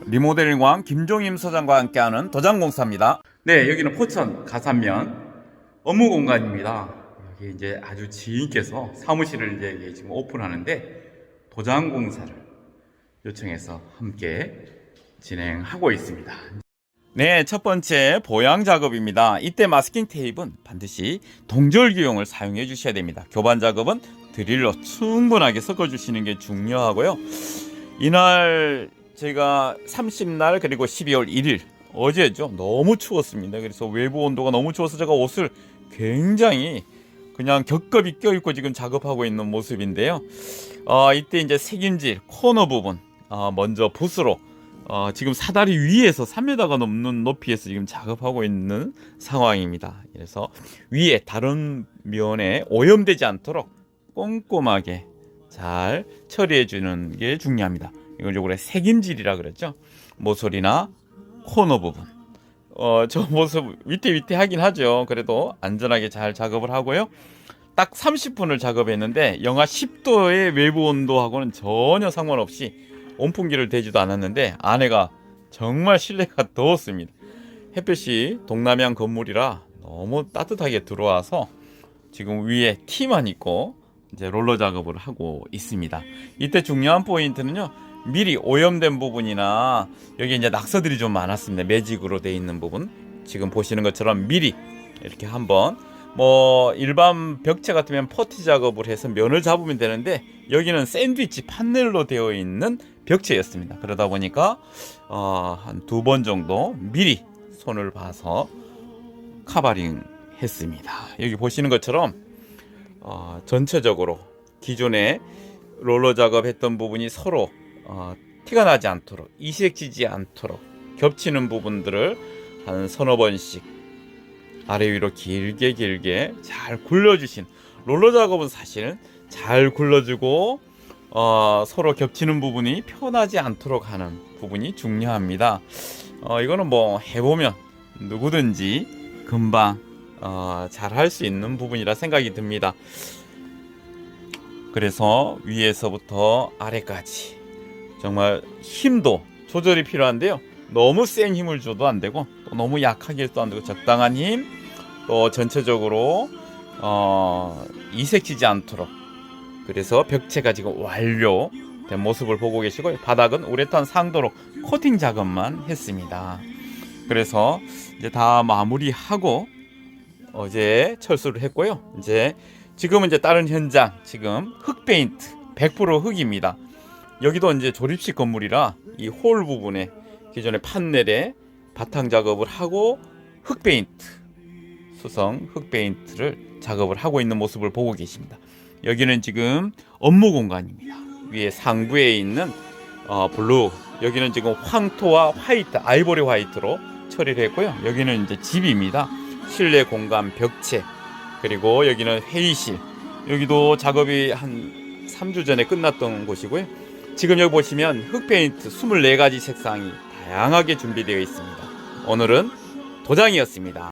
리모델링왕 김종임 서장과 함께하는 도장공사입니다. 네, 여기는 포천 가산면 업무 공간입니다. 여기 이제 아주 지인께서 사무실을 이제 지금 오픈하는데 도장공사를 요청해서 함께 진행하고 있습니다. 네, 첫 번째 보양 작업입니다. 이때 마스킹 테이프는 반드시 동절기용을 사용해 주셔야 됩니다. 교반 작업은 드릴로 충분하게 섞어 주시는 게 중요하고요. 이날 제가 30날 그리고 12월 1일 어제죠. 너무 추웠습니다. 그래서 외부 온도가 너무 추워서 제가 옷을 굉장히 그냥 겹겹이 껴입고 지금 작업하고 있는 모습인데요. 이때 이제 색임질 코너 부분 먼저 붓으로 지금 사다리 위에서 3m가 넘는 높이에서 지금 작업하고 있는 상황입니다. 그래서 위에 다른 면에 오염되지 않도록 꼼꼼하게 잘 처리해 주는 게 중요합니다. 이걸 요번에 색임질이라 그랬죠. 모서리나 코너 부분. 저 모습 위태위태하긴 하죠. 그래도 안전하게 잘 작업을 하고요. 딱 30분을 작업했는데 영하 10도의 외부 온도하고는 전혀 상관없이 온풍기를 대지도 않았는데 안에가 정말 실내가 더웠습니다. 햇볕이 동남향 건물이라 너무 따뜻하게 들어와서 지금 위에 티만 입고 이제 롤러 작업을 하고 있습니다. 이때 중요한 포인트는요. 미리 오염된 부분이나 여기 이제 낙서들이 좀 많았습니다. 매직으로 되어 있는 부분 지금 보시는 것처럼 미리 이렇게 한번 일반 벽체 같으면 퍼티 작업을 해서 면을 잡으면 되는데 여기는 샌드위치 판넬로 되어 있는 벽체였습니다. 그러다 보니까 한 2번 정도 미리 손을 봐서 카바링 했습니다. 여기 보시는 것처럼 전체적으로 기존에 롤러 작업했던 부분이 서로 티가 나지 않도록 이색지지 않도록 겹치는 부분들을 한 서너 번씩 아래 위로 길게 잘 굴려주신 롤러 작업은 사실은 잘 굴러주고 서로 겹치는 부분이 편하지 않도록 하는 부분이 중요합니다. 이거는 해보면 누구든지 금방 잘 할 수 있는 부분이라 생각이 듭니다. 그래서 위에서부터 아래까지 정말 힘도 조절이 필요한데요. 너무 센 힘을 줘도 안 되고 또 너무 약하게 해도 안 되고 적당한 힘, 또 전체적으로 이색지지 않도록. 그래서 벽체가 지금 완료된 모습을 보고 계시고요. 바닥은 우레탄 상도로 코팅 작업만 했습니다. 그래서 이제 다 마무리하고 어제 철수를 했고요. 지금은 이제 다른 현장, 지금 흙 페인트 100% 흙입니다. 여기도 이제 조립식 건물이라 이 홀 부분에 기존의 판넬에 바탕 작업을 하고 흙 페인트, 수성 흙 페인트를 작업을 하고 있는 모습을 보고 계십니다. 여기는 지금 업무 공간입니다. 위에 상부에 있는 블루, 여기는 지금 황토와 화이트, 아이보리 화이트로 처리를 했고요. 여기는 이제 집입니다. 실내 공간 벽체, 그리고 여기는 회의실, 여기도 작업이 한 3주 전에 끝났던 곳이고요. 지금 여기 보시면 흙페인트 24가지 색상이 다양하게 준비되어 있습니다. 오늘은 도장이었습니다.